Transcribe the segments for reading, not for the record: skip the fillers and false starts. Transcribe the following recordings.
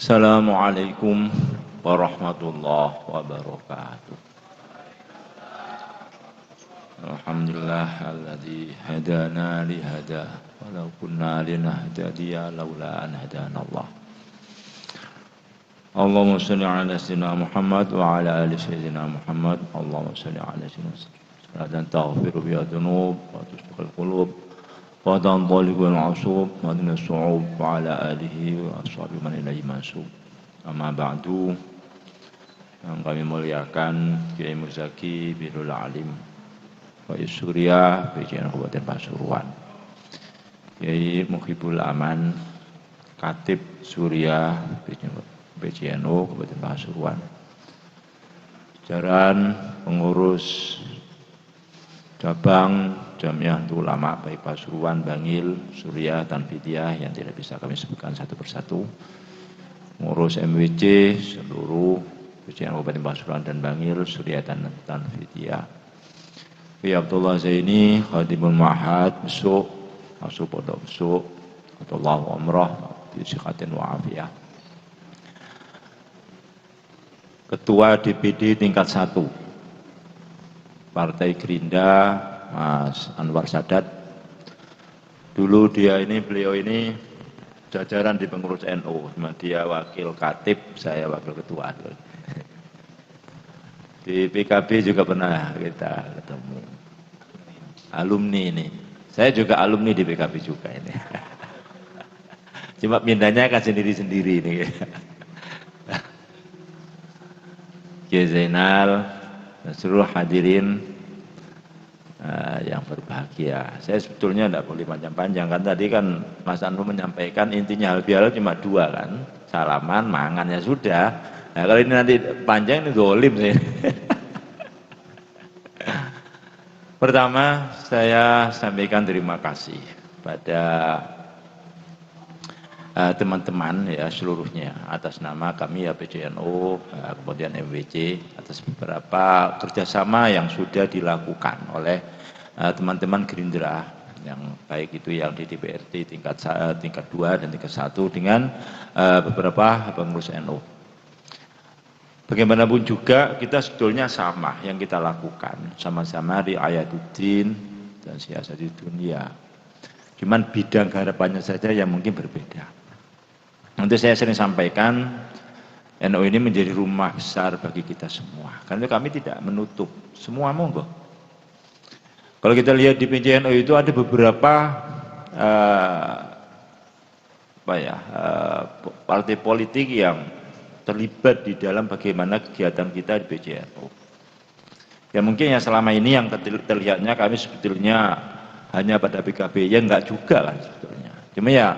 Assalamualaikum warahmatullahi wabarakatuh. Alhamdulillah alladzi hadana li hada walau kunna linahtadiya laula an hadanallah. Allahumma shalli ala sayyidina Muhammad wa ala ali sayyidina Muhammad. Allahumma shalli ala sayyidina salatan taghfiru biha dzunub wa tusbiqul qulub wa tanṭaliqul 'usub wa minas su'ub wa ala alihi wa ashabihi man ilaihi mansub. Amma ba'du. Yang kami muliakan Kiai Muzaki Birrul Alim Wa Surya PJN Kabupaten Pasuruan, Kiai Muhibul Aman Khatib Surya PJNU Kabupaten Pasuruan, jajaran pengurus cabang Jamiah Ulama baik Pasuruan, Bangil, Surya, Tanfidiyah yang tidak bisa kami sebutkan satu persatu, pengurus MWC seluruh PJN Kabupaten Pasuruan dan Bangil, Surya dan Tanfidiyah, Fi Abdullah Zaini, Khadimul Ma'had, Besuk, Asuh Pondok Besuk, Abdullah Umrah, Fi Sikhatin wa Afiyah, Ketua DPD tingkat 1 Partai Gerindra, Mas Anwar Sadat. Dulu beliau ini jajaran di pengurus NU, dia wakil khatib, saya wakil ketua. Di PKB juga pernah kita ketemu. Alumni ini. Saya juga alumni di PKB juga ini. Cuma pindahnya kan sendiri-sendiri ini. Kiai Zainal, seluruh hadirin yang berbahagia. Saya sebetulnya tidak boleh panjang-panjang, kan tadi kan Mas Anu menyampaikan intinya hal bihalal cuma 2 kan, salaman, mangan, ya sudah. Nah kalau ini nanti panjang ini dolim sih. Pertama saya sampaikan terima kasih pada teman-teman ya seluruhnya atas nama kami ya PJNU, kemudian MWC, atas beberapa kerjasama yang sudah dilakukan oleh teman-teman Gerindra yang baik itu yang di DPRD tingkat 2 dan tingkat 1 dengan beberapa pengurus NU. Bagaimanapun juga kita sebetulnya sama yang kita lakukan, sama-sama ri'ayatuddin dan siasati dunia. Cuman bidang harapannya saja yang mungkin berbeda. Nanti saya sering sampaikan NU ini menjadi rumah besar bagi kita semua. Karena kami tidak menutup, semua monggo. Kalau kita lihat di PJNU itu ada beberapa partai politik yang terlibat di dalam bagaimana kegiatan kita di PJNU. Ya mungkin yang selama ini yang terlihatnya kami sebetulnya hanya pada PKB, ya enggak juga kan sebetulnya. Cuma ya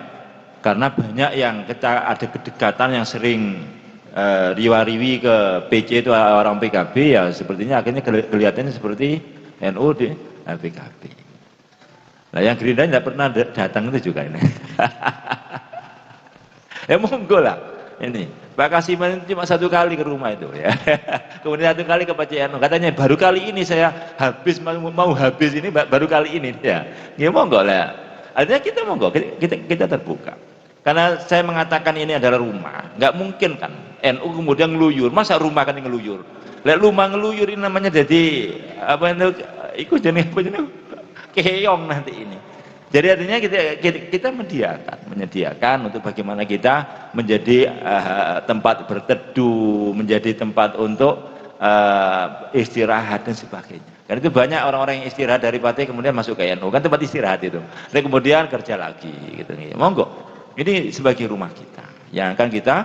karena banyak yang kita ada kedekatan yang sering riwa-riwi ke PC itu orang PKB, ya sepertinya akhirnya kelihatannya seperti NU di PKB. Nah yang Gerindra tidak pernah datang itu juga ini. Ya monggo lah ini. Pak Kasiman cuma 1 kali ke rumah itu ya. Kemudian 1 kali ke PJNU. Katanya baru kali ini saya habis mau habis ini baru kali ini ya. Ya monggo lah. Artinya kita monggo, kita terbuka. Karena saya mengatakan ini adalah rumah, nggak mungkin kan NU kemudian ngeluyur, masa rumah kan ngeluyur? Lek rumah ngeluyur ini namanya jadi apa itu? Ikut jenis apa jenis keong nanti ini. Jadi artinya kita menyediakan untuk bagaimana kita menjadi tempat berteduh, menjadi tempat untuk istirahat dan sebagainya. Karena itu banyak orang-orang yang istirahat dari partai kemudian masuk ke NU, kan tempat istirahat itu. Dan kemudian kerja lagi gitu nih. Monggo. Ini sebagai rumah kita yang akan kita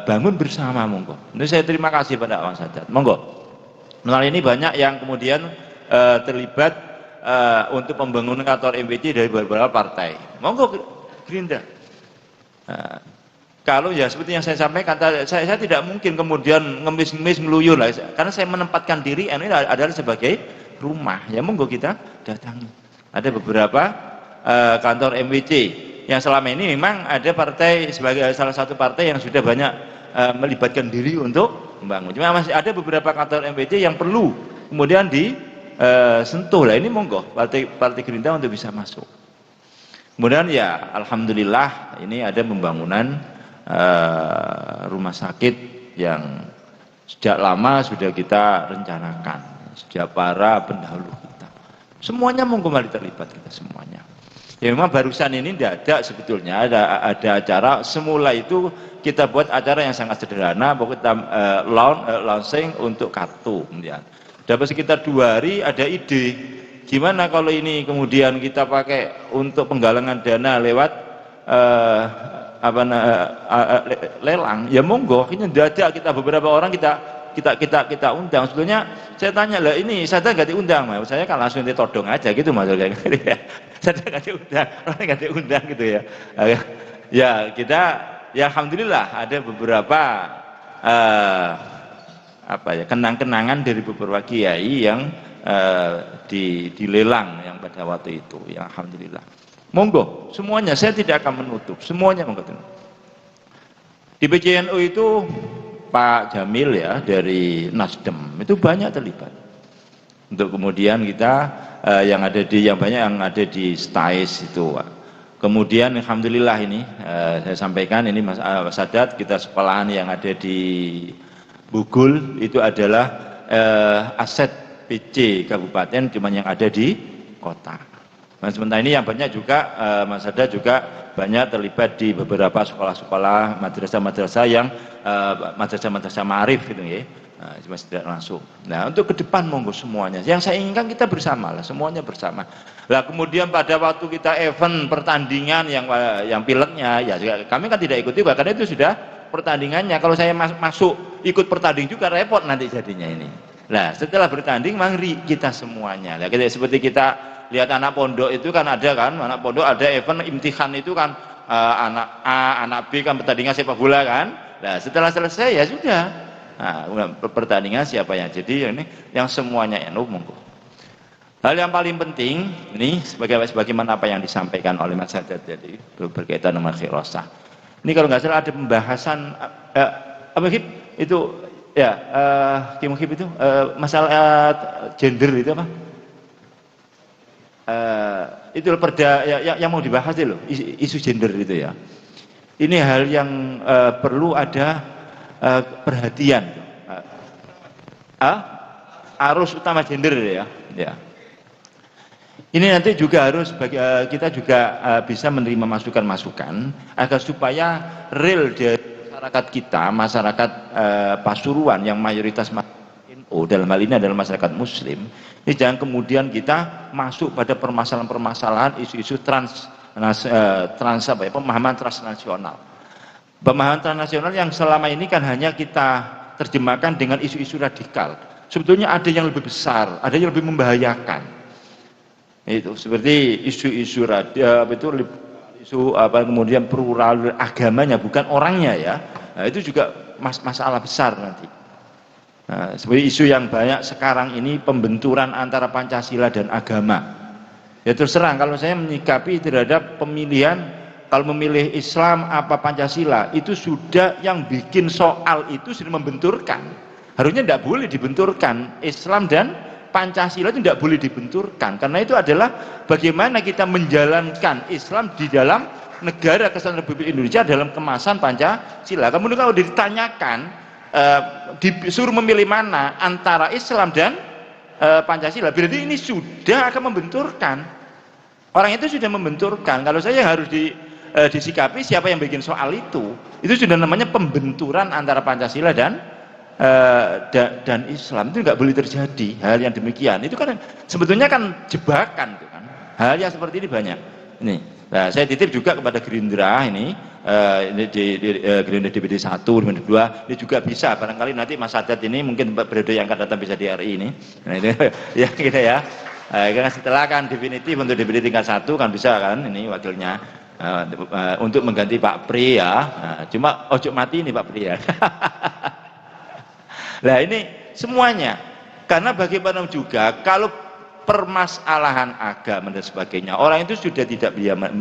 bangun bersama, monggo. Ini saya terima kasih pada Awan Sadat. Monggo. Melalui ini banyak yang kemudian terlibat untuk pembangunan kantor MWC dari beberapa partai. Monggo Gerindra. Kalau ya seperti yang saya sampaikan, saya tidak mungkin kemudian ngemis-ngemis ngeluyur lah, karena saya menempatkan diri ini adalah sebagai rumah. Ya monggo kita datangi. Ada beberapa kantor MWC yang selama ini memang ada partai sebagai salah satu partai yang sudah banyak melibatkan diri untuk membangun. Cuma masih ada beberapa kantor MWC yang perlu kemudian disentuh lah. Ini monggo partai Gerindra untuk bisa masuk. Kemudian ya alhamdulillah ini ada pembangunan rumah sakit yang sejak lama sudah kita rencanakan, sejak para pendahulu kita. Semuanya mau kembali terlibat kita semuanya. Ya memang barusan ini tidak ada sebetulnya, ada acara, semula itu kita buat acara yang sangat sederhana, bahwa kita launching untuk kartu. Ya. Dapat sekitar 2 hari ada ide, gimana kalau ini kemudian kita pakai untuk penggalangan dana lewat lelang, ya monggo, ini tidak ada, kita beberapa orang kita undang. Sebetulnya saya tanya lah, ini saya nggak diundang, saya kan langsung ditodong aja gitu maksudnya. Saya nggak diundang, orang nggak diundang gitu ya. Ya kita, ya alhamdulillah ada beberapa kenang-kenangan dari beberapa kiai yang dilelang yang pada waktu itu. Ya alhamdulillah. Monggo, semuanya, saya tidak akan menutup, semuanya monggo. Di PCNU itu Pak Jamil ya dari Nasdem itu banyak terlibat. Untuk kemudian kita yang banyak yang ada di STAIS itu. Kemudian alhamdulillah ini saya sampaikan ini Mas Sadat, kita sekolahan yang ada di Bugul itu adalah aset PC Kabupaten, cuman yang ada di kota. Nah, sementara ini yang banyak juga Mas Sadat juga banyak terlibat di beberapa sekolah-sekolah madrasah-madrasah yang madrasah-madrasah ma'arif gitu ya. Nah, cuma tidak langsung. Nah, untuk ke depan monggo semuanya. Yang saya inginkan kita bersama lah, semuanya bersama. Lah kemudian pada waktu kita event pertandingan yang pilotnya ya kami kan tidak ikut juga karena itu sudah pertandingannya. Kalau saya masuk ikut pertanding juga repot nanti jadinya ini. Nah, setelah bertanding mari kita semuanya. Nah, seperti kita lihat anak pondok itu kan ada kan, anak pondok ada event imtihan itu kan anak A, anak B kan pertandingan sepak bola kan. Nah, setelah selesai ya sudah. Nah, pertandingan siapa yang jadi ini yang semuanya monggo. Hal yang paling penting ini sebagaimana apa yang disampaikan oleh Mas Sadat jadi berkaitan dengan khirasah. Ini kalau nggak salah ada pembahasan apa itu ya Kim itu masalah gender itu apa? Itu perda yang mau dibahas itu loh, isu gender itu ya. Ini hal yang perlu ada perhatian. Arus utama gender ya. Ini nanti juga harus kita juga bisa menerima masukan-masukan agar supaya real dari masyarakat kita, masyarakat Pasuruan yang mayoritas NU dalam hal ini adalah masyarakat Muslim. Ini jangan kemudian kita masuk pada permasalahan-permasalahan isu-isu pemahaman transnasional. Pemahaman transnasional yang selama ini kan hanya kita terjemahkan dengan isu-isu radikal. Sebetulnya ada yang lebih besar, ada yang lebih membahayakan. Itu seperti isu-isu kemudian plural agamanya bukan orangnya ya. Nah, itu juga masalah besar nanti. Nah, seperti isu yang banyak sekarang ini pembenturan antara Pancasila dan agama. Ya terserah kalau saya menyikapi terhadap pemilihan, kalau memilih Islam apa Pancasila itu sudah yang bikin soal itu sudah membenturkan. Harusnya tidak boleh dibenturkan, Islam dan Pancasila itu tidak boleh dibenturkan karena itu adalah bagaimana kita menjalankan Islam di dalam negara Kesatuan Republik Indonesia dalam kemasan Pancasila. Kemudian kalau ditanyakan disuruh memilih mana antara Islam dan Pancasila, berarti ini sudah akan membenturkan. Orang itu sudah membenturkan. Kalau saya harus disikapi siapa yang bikin soal itu sudah namanya pembenturan antara Pancasila dan Islam. Itu nggak boleh terjadi hal yang demikian. Itu kan sebetulnya kan jebakan itu kan. Hal yang seperti ini banyak. Ini. Nah, saya titip juga kepada Gerindra ini di Gerindra DPD 1, DPD 2 ini juga bisa barangkali nanti Mas Sadat ini mungkin periode yang akan datang bisa di RI ini. Nah, itu ya kita ya. Karena setelah kan definitif untuk DPD tingkat 1 kan bisa kan ini wakilnya untuk mengganti Pak Pri ya. Nah, cuma ojo mati ini Pak Pri ya. Nah ini semuanya karena bagaimana juga kalau permasalahan agama dan sebagainya orang itu sudah tidak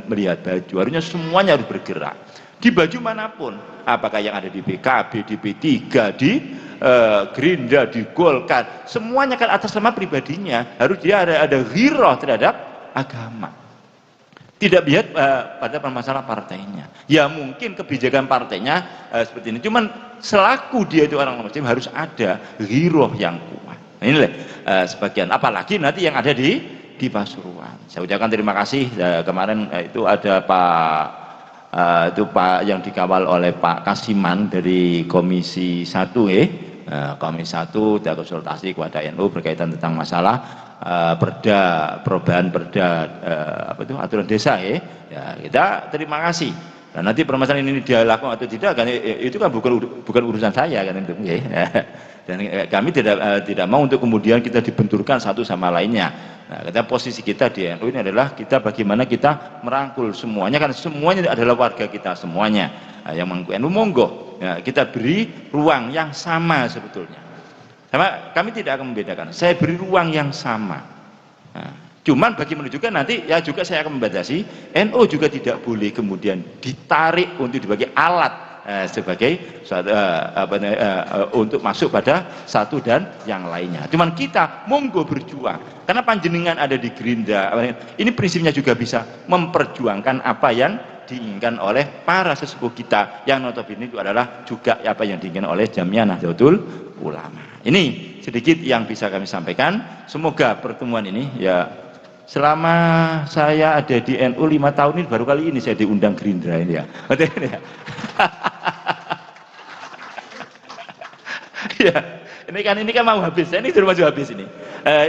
melihat baju, harusnya semuanya harus bergerak di baju manapun, apakah yang ada di PKB, di P3, di Gerindra, di Golkar, semuanya kan atas nama pribadinya harus dia ada ghirah terhadap agama. Tidak lihat pada permasalahan partainya. Ya mungkin kebijakan partainya seperti ini. Cuman selaku dia itu orang muslim harus ada ghiroh yang kuat. Nah, inilah sebagian. Apalagi nanti yang ada di Pasuruan. Saya ucapkan terima kasih. Kemarin itu ada Pak yang dikawal oleh Pak Kasiman dari Komisi 1 Komisi 1 dan konsultasi kepada NU berkaitan tentang masalah perubahan perda aturan desa ya kita terima kasih. Nah, nanti permasalahan ini dia lakukan atau tidak kan itu kan bukan urusan saya kan itu dan kami tidak mau untuk kemudian kita dibenturkan satu sama lainnya. Nah, kita posisi kita di NU ini adalah kita bagaimana kita merangkul semuanya, kan semuanya adalah warga kita semuanya. Nah, yang mengaku NU monggo ya, kita beri ruang yang sama sebetulnya. Sama, kami tidak akan membedakan. Saya beri ruang yang sama. Nah, cuman bagi menunjukkan nanti ya juga saya akan membatasi. NU juga tidak boleh kemudian ditarik untuk dibagi alat sebagai untuk masuk pada satu dan yang lainnya. Cuman kita monggo berjuang. Karena panjenengan ada di Gerindra. Ini prinsipnya juga bisa memperjuangkan apa yang diinginkan oleh para sesepuh kita yang notabene itu adalah juga apa yang diinginkan oleh Jamiah Nahdlatul Ulama. Ini sedikit yang bisa kami sampaikan. Semoga pertemuan ini ya selama saya ada di NU 5 tahun ini baru kali ini saya diundang Gerindra ini ya. Ya, ini kan mau habis. Ini sudah maju habis ini.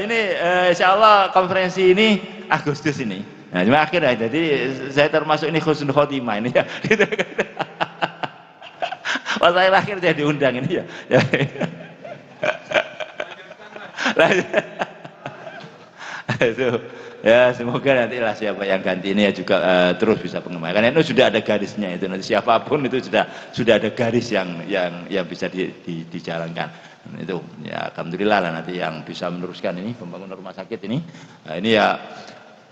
Insya Allah konferensi ini Agustus ini. Nah, cuma akhirnya jadi saya termasuk ini khusnul khotimah ini ya. Pas saya akhir saya diundang ini ya. Itu ya semoga nanti lah siapa yang ganti ini ya juga terus bisa pengembangan. Karena itu sudah ada garisnya itu nanti siapapun itu sudah ada garis yang bisa dijalankan. Itu ya alhamdulillah lah nanti yang bisa meneruskan ini pembangunan rumah sakit ini. Nah, ini ya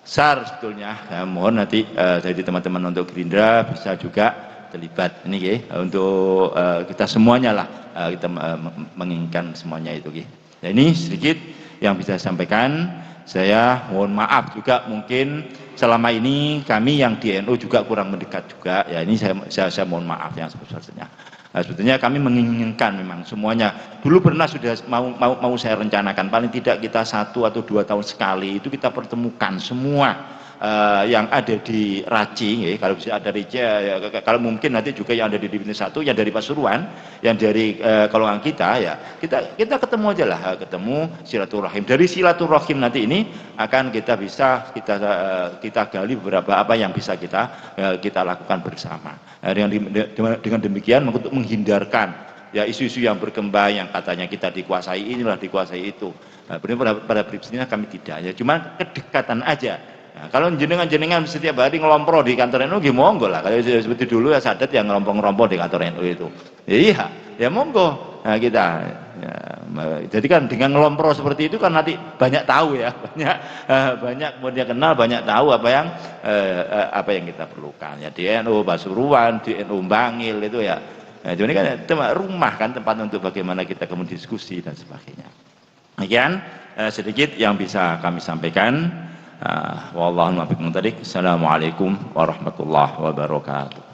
besar sebetulnya. Ya, mohon nanti jadi teman-teman untuk Gerindra bisa juga terlibat ini untuk kita semuanya lah kita menginginkan semuanya itu. Nah, ini sedikit yang bisa saya sampaikan. Saya mohon maaf juga mungkin selama ini kami yang di NU juga kurang mendekat juga ya, ini saya mohon maaf yang sebesar-besarnya. Nah, sebetulnya kami menginginkan memang semuanya dulu pernah sudah mau saya rencanakan paling tidak kita 1 atau 2 tahun sekali itu kita pertemukan semua yang ada di Raci, kalau bisa ada Rica, ya, kalau mungkin nanti juga yang ada di Divisi 1, yang dari Pasuruan, yang dari golongan kita, ya kita ketemu aja lah, ketemu silaturahim. Dari silaturahim nanti ini akan kita bisa kita gali beberapa apa yang bisa kita lakukan bersama. Dengan demikian untuk menghindarkan ya isu-isu yang berkembang yang katanya kita dikuasai inilah dikuasai itu. Nah, pada prinsipnya kami tidak, ya cuma kedekatan aja. Nah, kalau jenengan setiap hari ngelompro di kantor NU, ya monggo lah. Kalau seperti dulu ya Sadat yang ngelompong-ngelompong di kantor NU itu. Ya monggo. Nah, kita ya, jadi kan dengan ngelompro seperti itu kan nanti banyak tahu ya, banyak kemudian kenal, banyak tahu apa yang kita perlukan. Ya di NU Pasuruan, di NU Bangil itu ya. Nah, jadi kan rumah kan tempat untuk bagaimana kita kemudian diskusi dan sebagainya. Demikian sedikit yang bisa kami sampaikan. Wallahu a'lam bishawab. Assalamualaikum warahmatullahi wabarakatuh.